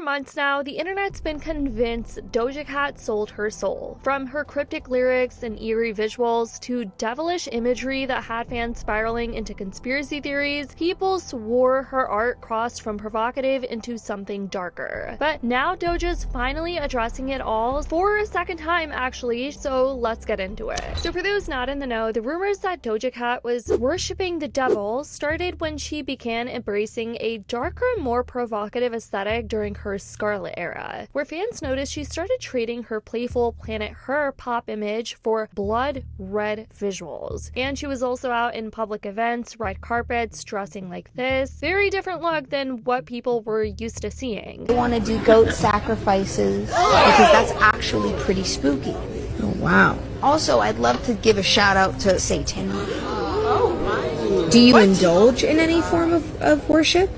months now, the internet's been convinced Doja Cat sold her soul. From her cryptic lyrics and eerie visuals to devilish imagery that had fans spiraling into conspiracy theories, people swore her art crossed from provocative into something darker. But now Doja's finally addressing it all for a second time actually, so let's get into it. So for those not in the know, the rumors that Doja Cat was worshipping the devil started when she began embracing a darker, more provocative aesthetic during her Scarlet era, where fans noticed she started trading her playful Planet Her pop image for blood red visuals. And she was also out in public events, red carpets, dressing like this. Very different look than what people were used to seeing. I want to do goat sacrifices because that's actually pretty spooky. Oh, wow. Also, I'd love to give a shout out to Satan. Do you indulge in any form of worship?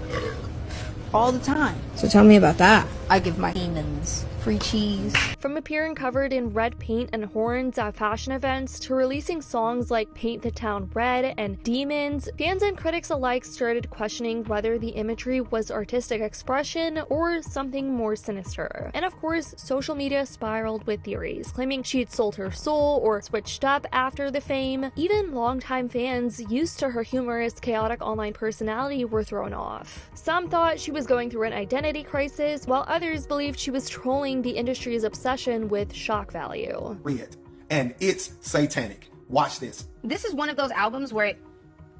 All the time. So tell me about that. I give my demons free cheese. From appearing covered in red paint and horns at fashion events to releasing songs like Paint the Town Red and Demons, fans and critics alike started questioning whether the imagery was artistic expression or something more sinister. And of course, social media spiraled with theories, claiming she'd sold her soul or switched up after the fame. Even longtime fans used to her humorous, chaotic online personality were thrown off. Some thought she was going through an identity crisis, while others believed she was trolling the industry's obsession with shock value. And it's satanic. Watch this. This is one of those albums where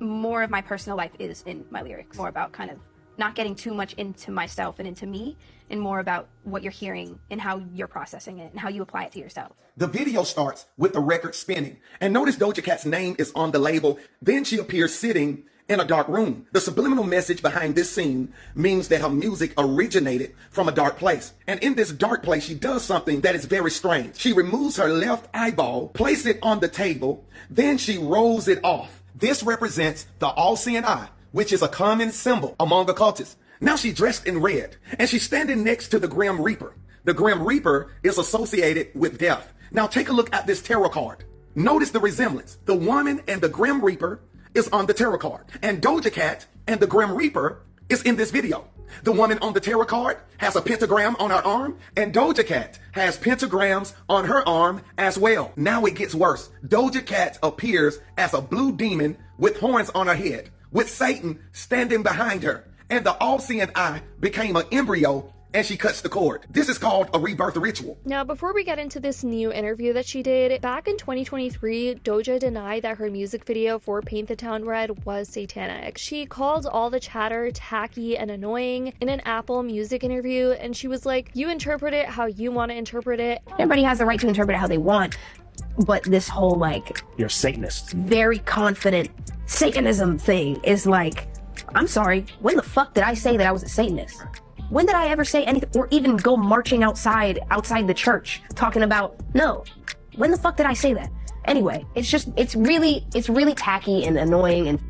more of my personal life is in my lyrics. More about kind of not getting too much into myself and into me, and more about what you're hearing and how you're processing it and how you apply it to yourself. The video starts with the record spinning. And notice Doja Cat's name is on the label. Then she appears sitting in a dark room. The subliminal message behind this scene means that her music originated from a dark place. And in this dark place, she does something that is very strange. She removes her left eyeball, places it on the table, then she rolls it off. This represents the all-seeing eye, which is a common symbol among occultists. Now she's dressed in red, and she's standing next to the Grim Reaper. The Grim Reaper is associated with death. Now take a look at this tarot card. Notice the resemblance. The woman and the Grim Reaper is on the tarot card, and Doja Cat and the Grim Reaper is in this video. The woman on the tarot card has a pentagram on her arm, and Doja Cat has pentagrams on her arm as well. Now it gets worse. Doja Cat appears as a blue demon with horns on her head, with Satan standing behind her, and the all-seeing eye became an embryo, and she cuts the cord. This is called a rebirth ritual. Now, before we get into this new interview that she did, back in 2023, Doja denied that her music video for Paint the Town Red was satanic. She called all the chatter tacky and annoying in an Apple Music interview, and she was like, you interpret it how you want to interpret it. Everybody has the right to interpret it how they want, but this whole like you're Satanist, very confident Satanism thing is like, I'm sorry, when the fuck did I say that I was a Satanist? When did I ever say anything or even go marching outside the church talking about, no, when the fuck did I say that? Anyway, it's really tacky and annoying and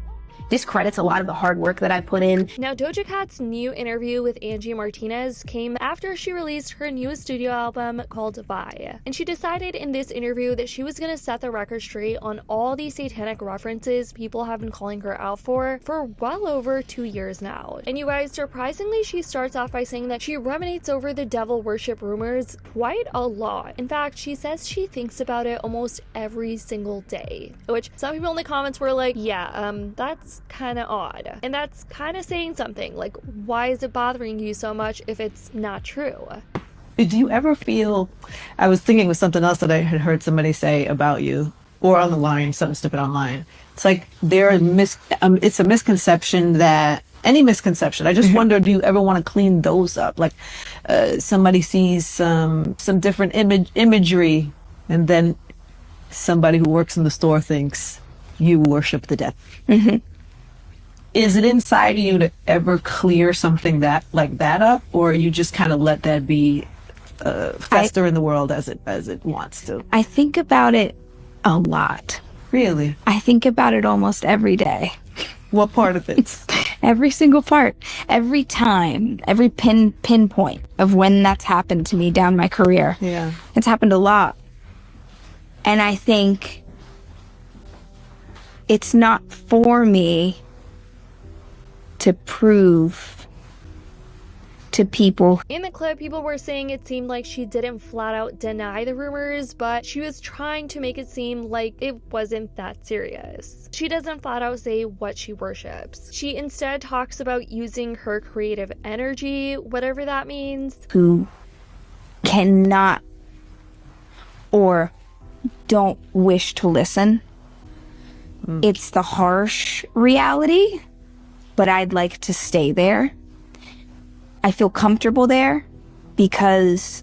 discredits a lot of the hard work that I put in. Now, Doja Cat's new interview with Angie Martinez came after she released her newest studio album called Vi. And she decided in this interview that she was going to set the record straight on all these satanic references people have been calling her out for well over 2 years now. And you guys, surprisingly, she starts off by saying that she ruminates over the devil worship rumors quite a lot. In fact, she says she thinks about it almost every single day, which some people in the comments were like, yeah, that's kind of odd. And that's kind of saying something. Like, why is it bothering you so much if it's not true? Do you ever feel, I was thinking with something else that I had heard somebody say about you, or on the line, something stupid online. It's like it's a misconception that, any misconception, I just wonder, do you ever want to clean those up? Like somebody sees some different imagery, and then somebody who works in the store thinks you worship the dead. Mm-hmm. Is it inside of you to ever clear something like that up, or you just kind of let that be fester in the world as it wants to? I think about it a lot. Really? I think about it almost every day. What part of it? Every single part, every time, every pinpoint of when that's happened to me down my career. Yeah. It's happened a lot. And I think it's not for me to prove to people. In the clip, people were saying it seemed like she didn't flat out deny the rumors, but she was trying to make it seem like it wasn't that serious. She doesn't flat out say what she worships. She instead talks about using her creative energy, whatever that means. Who cannot or don't wish to listen. It's the harsh reality, but I'd like to stay there. I feel comfortable there because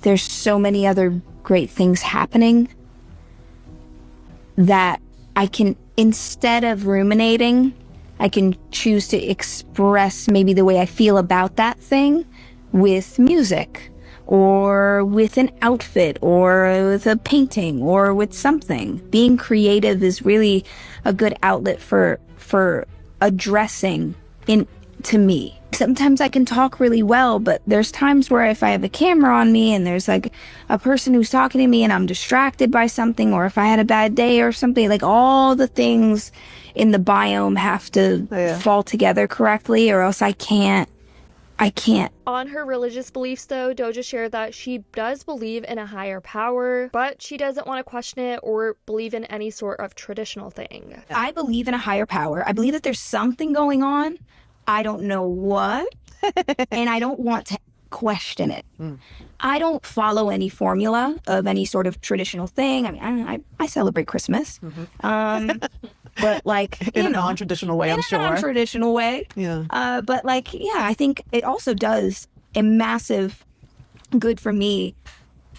there's so many other great things happening that I can, instead of ruminating, I can choose to express maybe the way I feel about that thing with music, or with an outfit, or with a painting, or with something. Being creative is really a good outlet for addressing to me. Sometimes I can talk really well, but there's times where if I have a camera on me and there's like a person who's talking to me and I'm distracted by something, or if I had a bad day or something, like all the things in the biome have to fall together correctly, or else I can't. On her religious beliefs, though, Doja shared that she does believe in a higher power, but she doesn't want to question it or believe in any sort of traditional thing. I believe in a higher power. I believe that there's something going on. I don't know what, and I don't want to question it. I don't follow any formula of any sort of traditional thing. I mean, I celebrate Christmas. But like in a non-traditional way, I'm sure. In a non-traditional way. Yeah. But like, yeah, I think it also does a massive good for me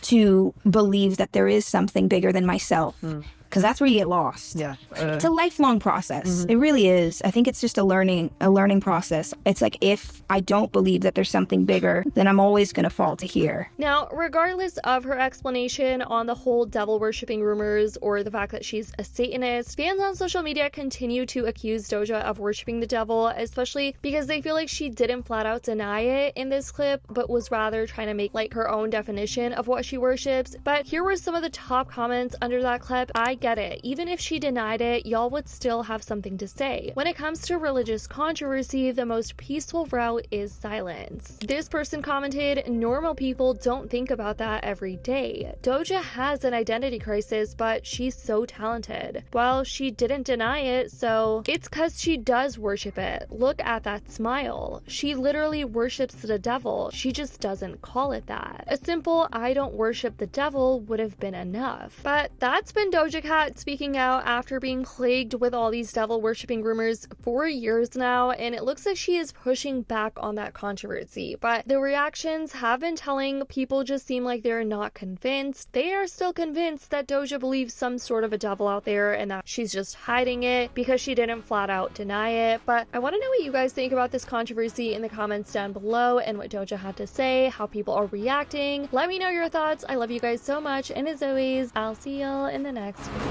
to believe that there is something bigger than myself. Because that's where you get lost. Yeah. It's a lifelong process. It really is. I think it's just a learning process. It's like, if I don't believe that there's something bigger, then I'm always going to fall to here. Now, regardless of her explanation on the whole devil worshipping rumors or the fact that she's a Satanist, fans on social media continue to accuse Doja of worshipping the devil, especially because they feel like she didn't flat out deny it in this clip, but was rather trying to make like her own definition of what she worships. But here were some of the top comments under that clip. I get it. Even if she denied it, y'all would still have something to say. When it comes to religious controversy, the most peaceful route is silence. This person commented, normal people don't think about that every day. Doja has an identity crisis, but she's so talented. Well, she didn't deny it, so it's cause she does worship it. Look at that smile. She literally worships the devil. She just doesn't call it that. A simple I don't worship the devil would have been enough. But that's been Doja Cat speaking out after being plagued with all these devil worshipping rumors for years now, and it looks like she is pushing back on that controversy. But the reactions have been telling. People just seem like they're not convinced. They are still convinced that Doja believes some sort of a devil out there and that she's just hiding it because she didn't flat out deny it. But I want to know what you guys think about this controversy in the comments down below, and what Doja had to say, how people are reacting. Let me know your thoughts. I love you guys so much, and as always, I'll see y'all in the next video.